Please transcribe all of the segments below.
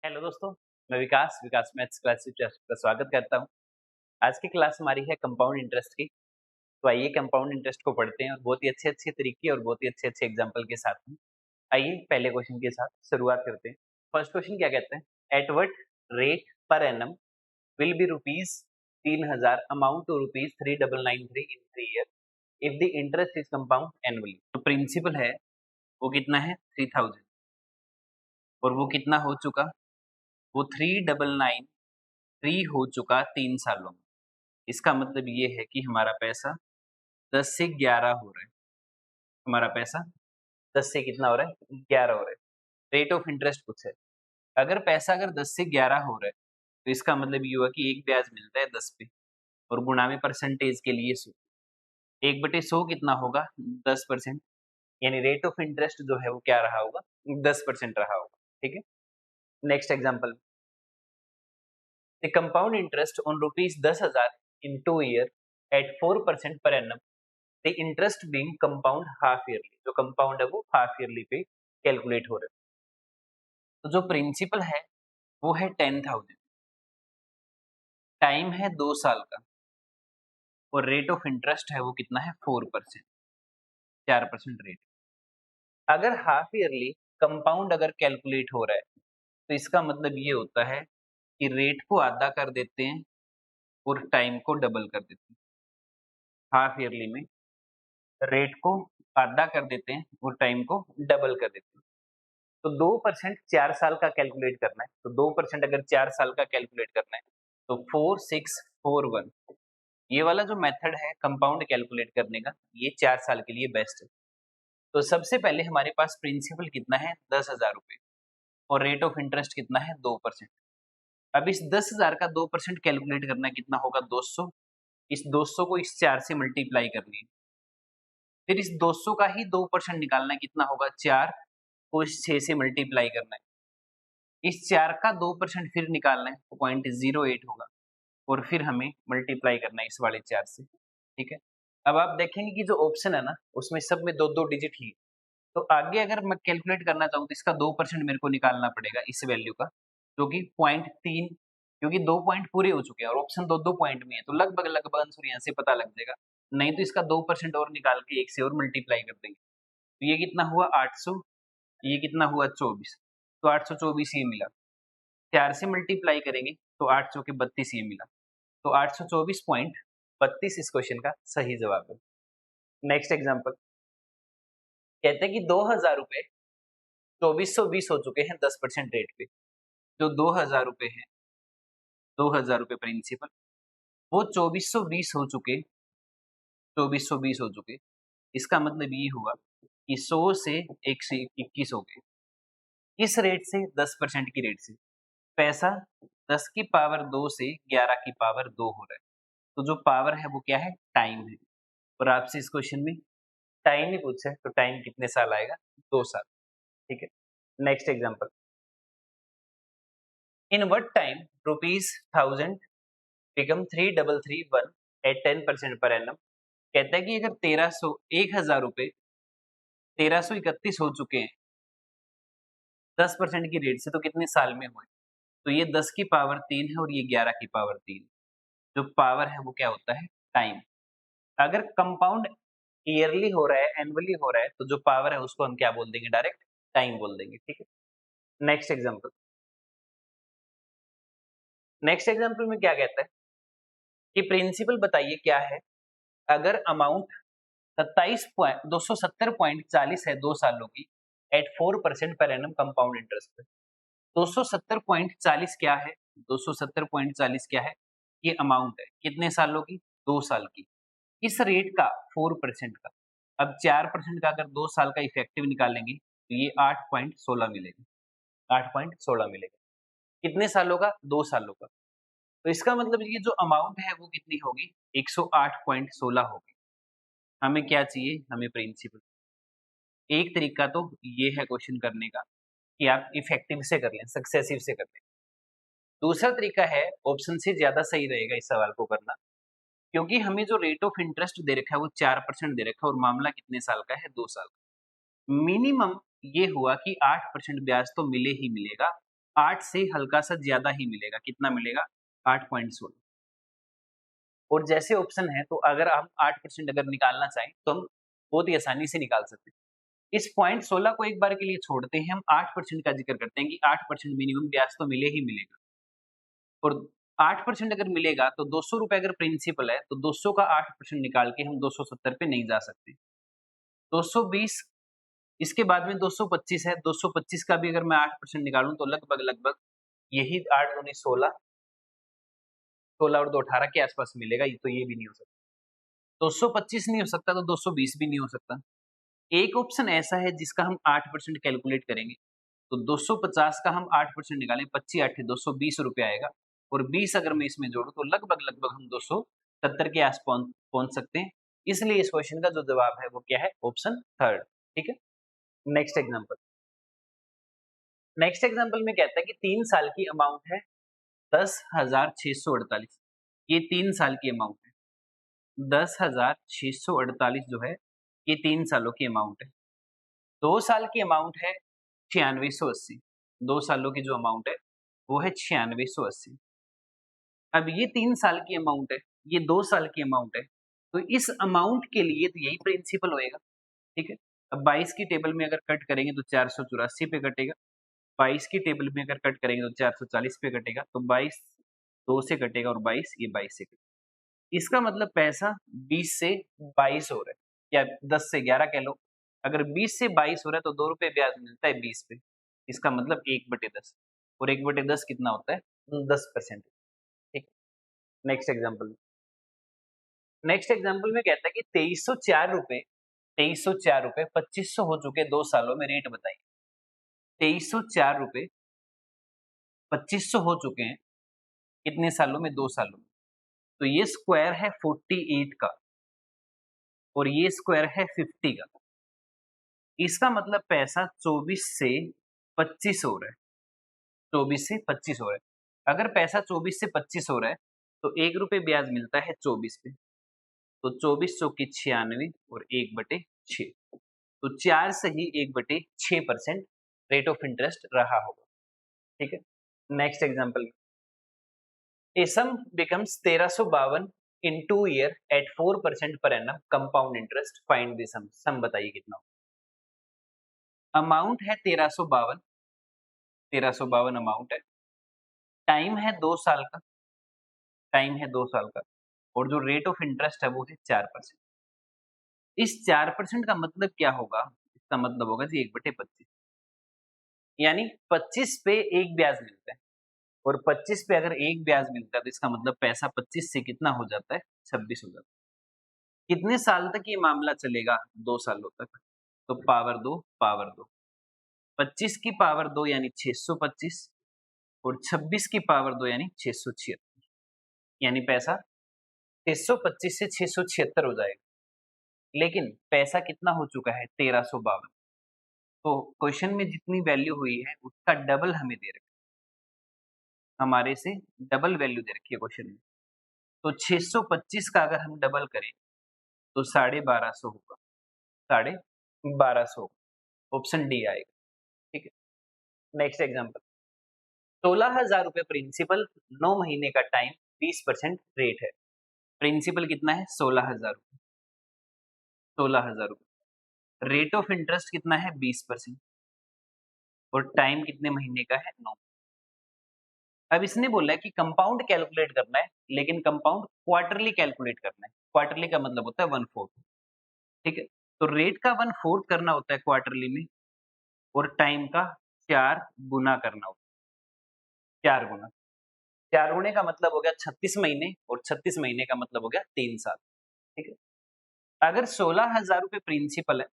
Hello दोस्तों, मैं विकास maths class का स्वागत करता हूँ। आज की क्लास हमारी है कंपाउंड इंटरेस्ट की। तो आइए कंपाउंड इंटरेस्ट को पढ़ते हैं और बहुत ही अच्छे-अच्छे तरीके और बहुत ही अच्छे-अच्छे एग्जांपल के साथ में। आइए पहले क्वेश्चन के साथ शुरुआत करते हैं। फर्स्ट क्वेश्चन क्या कहते हैं? एट व्हाट रेट पर annum will be rupees 3000 amount to rupees 3993 in 3 year if the interest is compound annually. तो प्रिंसिपल है वो कितना है 3000 और वो कितना हो चुका, वो 3993 हो चुका 3 सालों में। इसका मतलब ये है कि हमारा पैसा 10 से 11 हो रहा है। हमारा पैसा 10 से कितना हो रहा है? 11 हो रहा है। रेट ऑफ इंटरेस्ट कुछ है। अगर 10 से 11 हो रहा है, तो इसका मतलब ये हुआ कि एक ब्याज मिलता है 10 पे और गुणा में परसेंटेज के लिए 100। 1/100 कितना होगा? 10%। यानी रेट ऑफ इंटरेस्ट जो है वो क्या रहा होगा? 10% रहा होगा। ठीक है? Next example, the compound interest on rupees 10,000 in 2 year at 4% पर annum, the interest being compound half yearly. जो कंपाउंड है वो हाफ ईयरली पे कैलकुलेट हो रहा है। तो जो प्रिंसिपल है वो है 10,000, टाइम है 2 साल का और रेट ऑफ इंटरेस्ट है वो कितना है 4%, 4% रेट। अगर हाफ ईयरली कंपाउंड अगर कैलकुलेट हो रहा है तो इसका मतलब ये होता है कि रेट को आधा कर देते हैं और टाइम को डबल कर देते हैं। हाफ ईयरली में रेट को आधा कर देते हैं और टाइम को डबल कर देते हैं। तो 2% 4 साल का कैलकुलेट करना है, तो 2% अगर 4 साल का कैलकुलेट करना है तो 4641, ये वाला जो मेथड है कंपाउंड कैलकुलेट करने का, ये 4 साल के लिए बेस्ट है। तो सबसे पहले हमारे पास प्रिंसिपल कितना है 10,000 रुपए और रेट ऑफ इंटरेस्ट कितना है 2%। अब इस 10,000 का 2% कैलकुलेट करना कितना होगा 200। इस 200 को इस 4 से मल्टीप्लाई करनी है, फिर इस 200 का ही 2% निकालना है, कितना होगा 4 को इस 6 से मल्टीप्लाई करना है। इस 4 का 2% फिर निकालना है तो 0.08 होगा और फिर हमें मल्टीप्लाई करना है इस वाले 4 से। ठीक है? अब आप देखेंगे कि जो ऑप्शन है ना उसमें सब में 2-2 डिजिट ही है। तो आगे अगर मैं कैलकुलेट करना चाहूँ तो इसका 2% मेरे को निकालना पड़ेगा इस वैल्यू का, जो कि 0.3, क्योंकि 2 पॉइंट पूरे हो चुके हैं और ऑप्शन 2-2 पॉइंट में है, तो लगभग आंसर यहाँ से पता लग जाएगा। नहीं तो इसका 2% और निकाल के 1 से और मल्टीप्लाई कर देंगे। तो ये कितना हुआ 800, ये कितना हुआ 24, तो 824 ये मिला। 4 से मल्टीप्लाई करेंगे तो 8 चौके 32 ये मिला। तो 824.32 इस क्वेश्चन का सही जवाब है। नेक्स्ट एग्जांपल, कहते हैं कि 2000 रुपए 2420 हो चुके हैं 10% रेट पे। जो 2000 रुपए है, 2000 रुपए प्रिंसिपल, वो 2420 हो चुके। इसका मतलब ये हुआ कि 100 से 121 हो गए। इस रेट से 10% की रेट से पैसा 10 की पावर 2 से 11 की पावर 2 हो रहा है। तो जो पावर है वो क्या है? टाइम है। और आपसे इस क्वेश्चन में टाइम ही पूछा है, तो टाइम कितने साल आएगा? 2 साल। ठीक है? Next example, in what time rupees 1000 become 3331 at 10% पर एनम। कहता है कि अगर 1000 रुपए 1331 हो चुके हैं 10% की रेट से, तो कितने साल में हुए? तो ये 10 की पावर 3 है और ये 11 की पावर 3। जो पावर है वो क्या होता है? टाइम। अगर कंपाउंड ईयरली हो रहा है, एनुअली हो रहा है, तो जो पावर है उसको हम क्या बोल देंगे? डायरेक्ट टाइम बोल देंगे। ठीक है? नेक्स्ट एग्जांपल, नेक्स्ट एग्जांपल में क्या कहता है कि प्रिंसिपल बताइए क्या है अगर अमाउंट 270.40 है 2 सालों की एट 4% पर एनम कंपाउंड इंटरेस्ट पे। 270.40 क्या है? 270.40 क्या है? ये अमाउंट है कितने सालों की? 2 साल की। इस रेट का 4% का, अब 4% का अगर 2 साल का इफेक्टिव निकालेंगे तो ये 8.16 मिलेगा। 8.16 मिलेगा कितने सालों का? 2 सालों का। तो इसका मतलब ये जो अमाउंट है वो कितनी होगी? 108.16 होगी। हमें क्या चाहिए? हमें प्रिंसिपल। एक तरीका तो ये है क्वेश्चन करने का कि आप इफेक्टिव से कर लें, सक्सेसिव से कर लें। दूसरा तरीका है ऑप्शन से ज्यादा सही रहेगा इस सवाल को करना, क्योंकि हमें जो रेट ऑफ इंटरेस्ट दे रखा है वो 4% दे रखा है और मामला कितने साल का है? 2 साल का। मिनिमम ये हुआ कि 8% ब्याज तो मिले ही मिलेगा 8 से हल्का सा ज्यादा ही मिलेगा। कितना मिलेगा? 8.16। और जैसे ऑप्शन है, तो अगर हम 8% अगर निकालना चाहें तो हम बहुत ही आसानी से निकाल सकते हैं। इस 0.16 को एक बार के लिए छोड़ते हैं, हम 8% का जिक्र करते हैं कि 8% मिनिमम ब्याज तो मिले ही मिलेगा। और 8% अगर मिलेगा तो 200 रुपए अगर प्रिंसिपल है, तो 200 का 8% निकाल के हम 270 पे नहीं जा सकते। 220, इसके बाद में 225 है, 225 का भी अगर मैं 8% निकालूं तो लगभग यही 8 दूनी 16, 16 और 2 18 के आसपास मिलेगा। ये तो ये भी नहीं हो सकता। 225 नहीं हो सकता तो 220 भी नहीं हो सकता। एक ऑप्शन ऐसा है जिसका हम 8% कैलकुलेट करेंगे, तो 250 का हम 8% निकालें, 25 8 220 रुपए आएगा। और 20 अगर मैं इसमें जोड़ूं तो लगभग हम 270 के आस पहुंच सकते हैं। इसलिए इस क्वेश्चन का जो जवाब है वो क्या है? Option third. ठीक है। Next example. नेक्स्ट एग्जांपल में कहता है कि 3 साल की अमाउंट है 10,648। ये 3 साल की अमाउंट है। 10,648 जो है, ये 3 सालों की अमाउंट है। 2 साल की अमाउंट है 9680। 2 सालों की जो अमाउंट है वो है 9680। अब ये 3 साल की अमाउंट है, ये 2 साल की अमाउंट है, तो इस अमाउंट के लिए तो यही प्रिंसिपल होएगा। ठीक है। अब 22 की टेबल में अगर कट करेंगे तो 484 पे कटेगा। 22 की टेबल में अगर कट करेंगे तो 440 पे कटेगा। तो 22 2 से कटेगा और 22 ये 22 से कटेगा। इसका मतलब पैसा 20 से 22 हो रहा है, या 10 से 11 कह लो। अगर 20 से 22 हो रहा है तो 2 रुपए ब्याज मिलता है 20 पे। इसका मतलब 1/10, और 1/10 कितना होता है? 10%। ठीक। Next example. नेक्स्ट एग्जांपल में कहता है कि 2304 रुपए 2500 हो चुके 2 सालों में, रेट बताइए। 2304 रुपए 2500 हो चुके हैं कितने सालों में? 2 सालों में। तो ये स्क्वायर है 48 का और ये स्क्वायर है 50 का। इसका मतलब पैसा 24 से 25 हो रहा है। 24 से 25 हो रहा है। अगर पैसा 24 से 25 हो रहा है तो 1 रुपए ब्याज मिलता है 24 पे। तो 24 चौकी 96 और 1/6। तो 4 से ही 1/6% रेट ऑफ इंटरेस्ट रहा होगा। ठीक है। Next example. A sum becomes 1352 in 2 year at 4% पर annum compound interest. Find the sum. Sum बताइए कितना हो। अमाउंट है 1352, 1352 अमाउंट है। टाइम है 2 साल का, टाइम है 2 साल का। और जो रेट ऑफ इंटरेस्ट है वो है 4%। इस 4% का मतलब क्या होगा? इसका मतलब होगा जी 1/25, यानी 25 पे 1 ब्याज मिलता है। और 25 पे अगर 1 ब्याज मिलता है तो इसका मतलब पैसा 25 से कितना हो जाता है? 26 हो जाता है। कितने साल तक ये मामला चलेगा? 2 सालों तक। तो पावर 2 पावर 2, 25 की पावर 2 यानी 625, और 26 की पावर 2 यानी 676। यानी पैसा 625 से 676 हो जाएगा। लेकिन पैसा कितना हो चुका है? 1352। तो क्वेश्चन में जितनी वैल्यू हुई है उसका डबल हमें दे रखा है, हमारे से डबल वैल्यू दे रखी है क्वेश्चन में। तो 625 का अगर हम डबल करें तो 1250 होगा। 1250 ऑप्शन डी आएगा। ठीक है। Next example. 16,000 रुपए प्रिंसिपल, 9 महीने का टाइम, 20% रेट है। प्रिंसिपल कितना है? 16,000 रुपए। 16,000 रुपए। रेट ऑफ इंटरेस्ट कितना है? 20%। और टाइम कितने महीने का है? 9। अब इसने बोला है कि कंपाउंड कैलकुलेट करना है, लेकिन कंपाउंड क्वार्टरली कैलकुलेट करना है। क्वार्टरली का मतलब होता है 1/4। ठीक है। तो रेट का 1/4 करना होता है क्वार्टरली में, और टाइम का 4 गुना करना होता है। 4 गुना। 4 गुणे का मतलब हो गया 36 महीने, और 36 महीने का मतलब हो गया 3 साल। ठीक है। अगर 16,000 रुपए प्रिंसिपल है,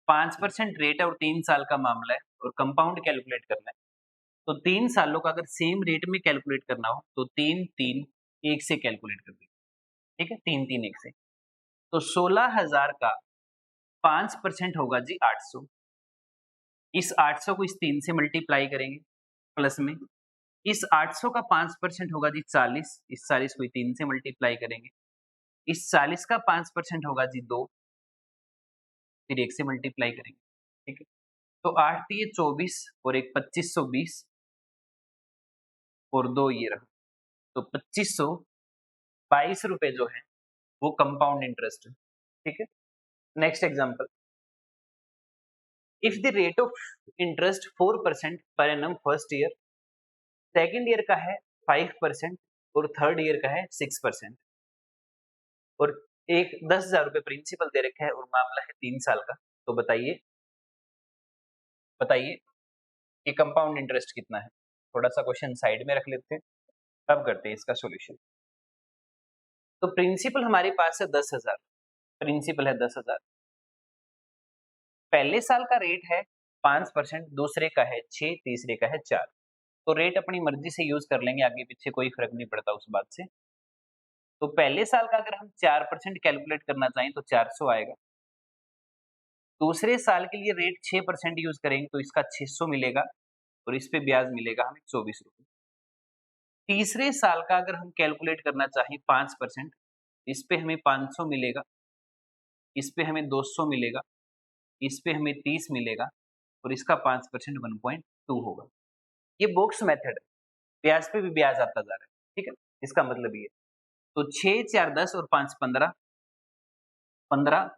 5% रेट है और 3 साल का मामला है, और कंपाउंड कैलकुलेट करना है, तो 3 सालों का अगर सेम रेट में कैलकुलेट करना हो तो 3 3 1 से कैलकुलेट कर दीजिए। ठीक है। 3 3 1 से। तो 16,000 का 5% होगा जी 800। इस 800 को इस 3 से मल्टीप्लाई करेंगे प्लस में। इस 800 का 5% होगा जी 40। इस 40 को 3 से मल्टीप्लाई करेंगे। इस 40 का 5% होगा जी 2, फिर 1 से मल्टीप्लाई करेंगे। ठीक है। तो 8 3 24 और एक 2520, और 2 ये रहा, तो 2522 रुपए जो है वो कंपाउंड इंटरेस्ट है। ठीक है, next example, if the rate of interest 4% per annum first year, second year का है 5% और थर्ड ईयर का है 6%, और एक 10,000 रुपए प्रिंसिपल दे रखा है और मामला है 3 साल का, तो बताइए बताइए कि कंपाउंड इंटरेस्ट कितना है। थोड़ा सा क्वेश्चन साइड में रख लेते हैं, अब करते हैं इसका सॉल्यूशन। तो प्रिंसिपल हमारे पास है 10,000, प्रिंसिपल है 10,000, पहले साल का रेट है 5%, दूसरे का है 6, तीसरे का है 4। तो रेट अपनी मर्जी से यूज कर लेंगे, आगे पीछे कोई फर्क नहीं पड़ता उस बात से। तो पहले साल का अगर हम 4% कैलकुलेट करना चाहें तो 400 आएगा, दूसरे साल के लिए रेट 6% यूज करेंगे तो इसका 600 मिलेगा, और इस पे ब्याज मिलेगा हमें 24 रुपए। तीसरे साल का अगर हम कैलकुलेट करना चाहें 5%, इस पे हमें 500 मिलेगा, इस पे हमें 200 मिलेगा, इस पे हमें 30 मिलेगा, और इसका 5% 1.2 होगा। ये बॉक्स मेथड है, ब्याज पे भी ब्याज आता जा रहा है। ठीक है, इसका मतलब ये, तो 6 4 10 और 5 15, 15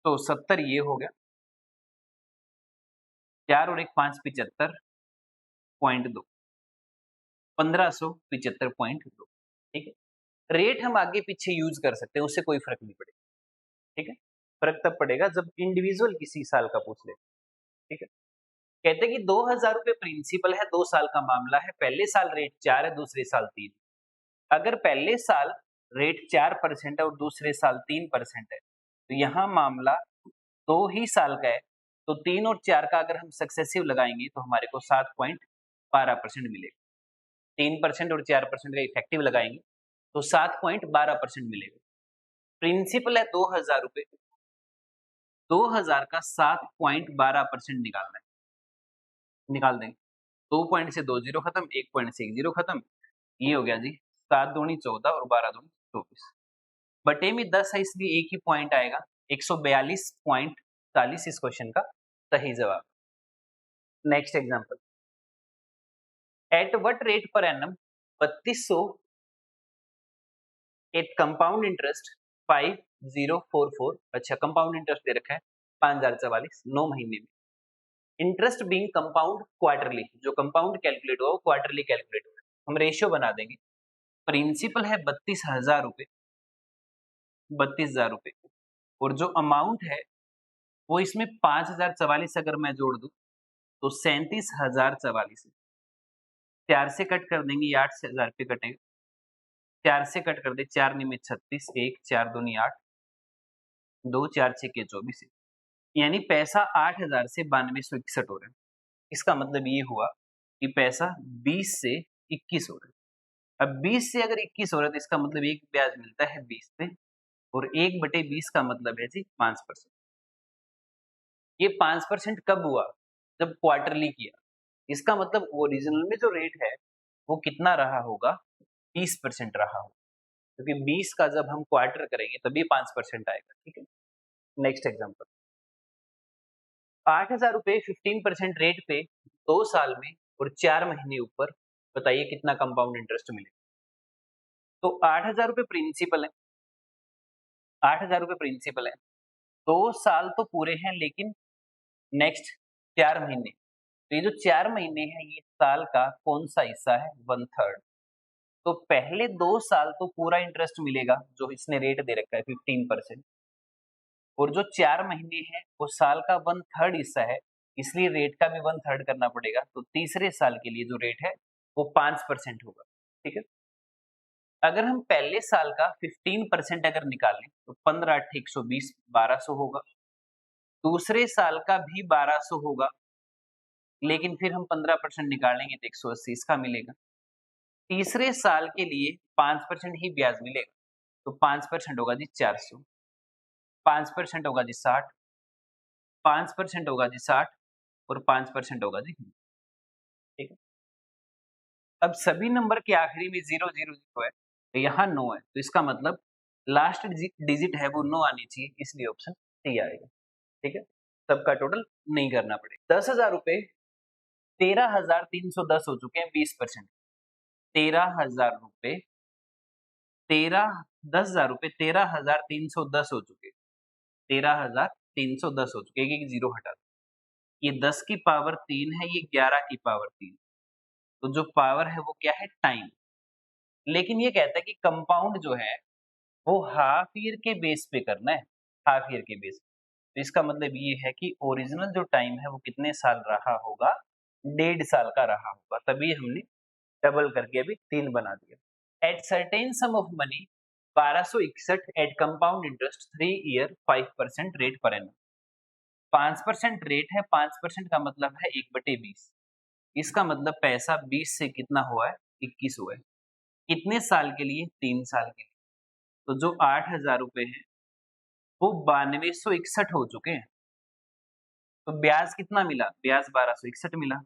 तो 70 ये हो गया, 4 और 1 5 75.2, 1575.2। ठीक है, रेट हम आगे पीछे यूज कर सकते हैं, उससे कोई फर्क नहीं पड़ेगा। ठीक है, फर्क तब पड़ेगा जब इंडिविजुअल किसी साल का पूछ ले। ठीक है, कहते हैं कि 2,000 रुपए प्रिंसिपल है, 2 साल का मामला है, पहले साल रेट 4 है, दूसरे साल 3। अगर पहले साल रेट 4% है और दूसरे साल 3% है, तो यहाँ मामला 2 ही साल का है, तो 3 और 4 का अगर हम सक्सेसिव लगाएंगे तो हमारे को 7.12% मिलेगा। 3% और 4% का इफेक्टिव लगाएंगे तो 7.12% मिलेगा। प्रिंसिपल है 2,000 रुपए, 2,000 का 7.12% निकालना है, निकाल देंगे। 2 पॉइंट से 2 जीरो खत्म, 1 पॉइंट से 1 जीरो खत्म, ये हो गया जी 7 दूनी 14 और 12 दूनी 24। बटे में 10 है इसलिए एक ही पॉइंट आएगा, 142.40 इस क्वेश्चन का सही जवाब। Next example, at what rate पर एनम 3200 एट कंपाउंड इंटरेस्ट 5044, अच्छा कंपाउंड इंटरेस्ट दे रखा है 5044 9 महीने में, इंटरेस्ट बीइंग कंपाउंड क्वार्टरली, जो कंपाउंड कैलकुलेट हुआ वो क्वार्टरली कैलकुलेट हुआ, हम रेशियो बना देंगे। प्रिंसिपल है 32,000 रुपए, 32,000 रुपए, और जो अमाउंट है वो इसमें 5,044 अगर मैं जोड़ दूं तो 37,044 है। 4 से कट कर देंगे, 8 से 1000 पे कटेगा, 4 से कट कर दे, 4 निमे 36, 1 4 दूनी 8, 2 4 6 के 24, यानी पैसा 8,000 से 9261 हो रहा है। इसका मतलब ये हुआ कि पैसा 20 से 21 हो रहा है। अब 20 से अगर 21 हो रहा है तो इसका मतलब एक ब्याज मिलता है 20 पे, और 1/20 का मतलब है जी 5%। ये 5% कब हुआ? जब क्वार्टरली किया। इसका मतलब ओरिजिनल में जो रेट है वो कितना रहा होगा? 20% रहा होगा, क्योंकि 20 का जब हम क्वार्टर करेंगे तभी 5% आएगा। ठीक है, नेक्स्ट एग्जांपल, 8,000 रुपए 15% रेट पे 2 साल में और 4 महीने ऊपर, बताइए कितना कंपाउंड इंटरेस्ट मिलेगा। तो 8,000 रुपए प्रिंसिपल है, 8,000 रुपए प्रिंसिपल है, 2 साल तो पूरे हैं, लेकिन नेक्स्ट 4 महीने, तो ये जो 4 महीने हैं ये साल का कौन सा हिस्सा है? 1/3। तो पहले 2 साल तो पूरा इंटरेस्ट मिलेगा जो इसने रेट दे रखा है 15%, और जो 4 महीने हैं वो साल का 1/3 हिस्सा है, इसलिए रेट का भी 1/3 करना पड़ेगा। तो तीसरे साल के लिए जो रेट है वो 5% होगा। ठीक है, अगर हम पहले साल का 15% अगर निकालें तो 15 8 120 1200 होगा, दूसरे साल का भी 1200 होगा, लेकिन फिर हम 15% निकालेंगे तो 180 इसका मिलेगा। तीसरे साल के लिए 5% ही ब्याज मिलेगा, तो 5% होगा जी 400, 5% होगा जी 60, 5% होगा जी 60, और 5% होगा जी 100। ठीक है, अब सभी नंबर के आखिरी में 0 0 0 है, तो यहाँ 9 है, तो इसका मतलब लास्ट डिजिट है वो 9 आनी चाहिए, इसलिए ऑप्शन सी आएगा। ठीक है, सबका टोटल नहीं करना पड़ेगा। 10,000 रुपए 13,310 हो चुके हैं 20%। 13,000 रुपए, 13,000 हो चुके, 13,310 हो चुके, एक जीरो हटा दो। ये 10 की पावर 3 है, ये 11 की पावर 3, तो जो पावर है वो क्या है, टाइम। लेकिन ये कहता है कि कंपाउंड जो है वो हाफ ईयर के बेस पे करना है, हाफ ईयर के बेस पे। तो इसका मतलब ये है कि ओरिजिनल जो टाइम है वो कितने साल रहा होगा, 1.5 साल का रहा होगा, तभी हमने डबल करके अभी 3 बना दिया। At certain sum of money 1261 at compound interest 3 year 5% rate पर एनम। 5% रेट है, 5% का मतलब है 1/20। इसका मतलब पैसा 20 से कितना हुआ है, 21 हुआ है। कितने साल के लिए, 3 साल के लिए। तो जो 8,000 रुपए है वो 9261 हो चुके हैं। तो ब्याज कितना मिला, ब्याज 1261 मिला।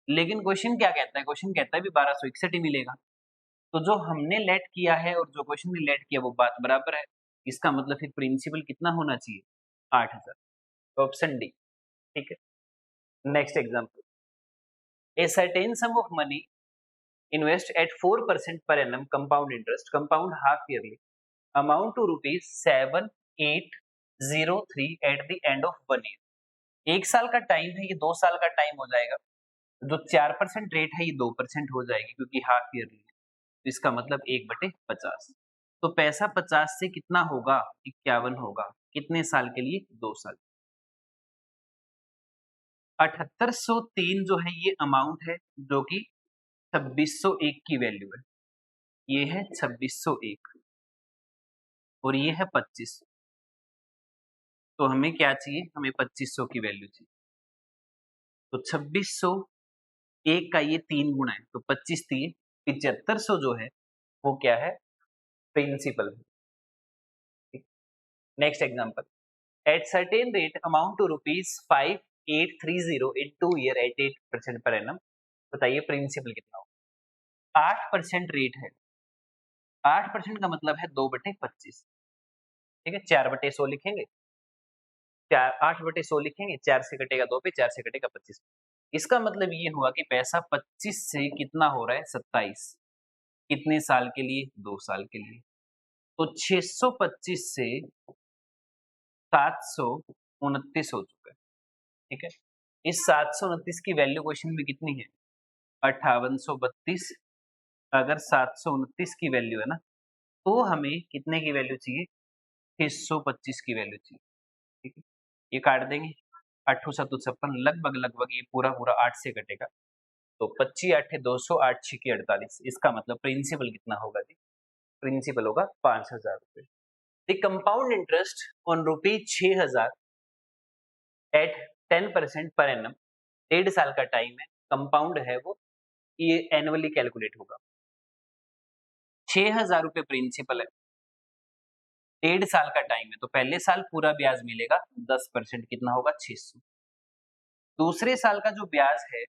लेकिन क्वेश्चन क्या कहता है, क्वेश्चन कहता है भी 1261 ही मिलेगा। तो जो हमने लेट किया है और जो क्वेश्चन ने लेट किया वो बात बराबर है। इसका मतलब फिर प्रिंसिपल कितना होना चाहिए, 8,000। तो ऑप्शन डी ठीक है। Next example, a certain sum of money invest at 4% पर annum compound interest, compound half yearly, amount to ₹7803 at the end of 1 year. 1 साल का टाइम है, ये 2 साल का टाइम हो जाएगा। जो 4% रेट है ये 2% हो जाएगी क्योंकि हाफ ईयरली है। तो इसका मतलब 1/50। तो पैसा 50 से कितना होगा, 51 होगा। कितने साल के लिए, 2 साल। 7803 जो है ये अमाउंट है जो कि 2601 की वैल्यू है। ये है 2601 और ये है 25। तो हमें क्या चाहिए, हमें 2500 की वैल्यू चाहिए। तो 2601 का ये 3 गुना है, तो 25 3 7500 जो है वो क्या है, प्रिंसिपल है। Next example, at certain rate amount to ₹5830 in 2 year at 8% पर एनम। बताइए प्रिंसिपल कितना होगा। 8% रेट है, 8% का मतलब है 2/25। ठीक है, 4/100 लिखेंगे, 8/100 लिखेंगे, 4 से कटेगा 2 पे, 4 से कटेगा 25। इसका मतलब ये हुआ कि पैसा 25 से कितना हो रहा है, 27। कितने साल के लिए, 2 साल के लिए। तो 625 से 729 हो चुका है। ठीक है, इस 729 की वैल्यू क्वेश्चन में कितनी है, 5832। अगर 729 की वैल्यू है ना, तो हमें कितने की वैल्यू चाहिए, 625 की वैल्यू चाहिए। ठीक है, ये काट देंगे, 8 7 56, लगभग लगभग ये पूरा पूरा 8 से कटेगा। तो 25 8 200, 8 6 48। इसका मतलब प्रिंसिपल कितना होगा जी, प्रिंसिपल होगा 5,000 रुपए। The compound interest on ₹6,000 at 10% पर एनम, 1.5 साल का टाइम है, कंपाउंड है वो, ये एनुअली कैलकुलेट होगा। 6,000 रुपए प्रिंसिपल है, 1.5 साल का टाइम है, तो पहले साल पूरा ब्याज मिलेगा 10%, कितना होगा, 600। दूसरे साल का जो ब्याज है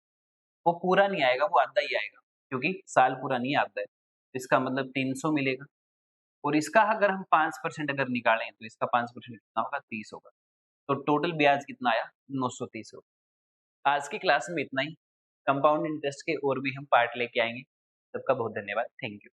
वो पूरा नहीं आएगा, वो आधा ही आएगा क्योंकि साल पूरा नहीं आता है। इसका मतलब 300 मिलेगा। और इसका अगर हम 5% अगर निकालें तो इसका 5% कितना होगा, 30 होगा। तो टोटल ब्याज कितना आया, 930 होगा। आज की क्लास में इतना ही। कंपाउंड इंटरेस्ट के और भी हम पार्ट लेके आएंगे। सबका बहुत धन्यवाद, थैंक यू।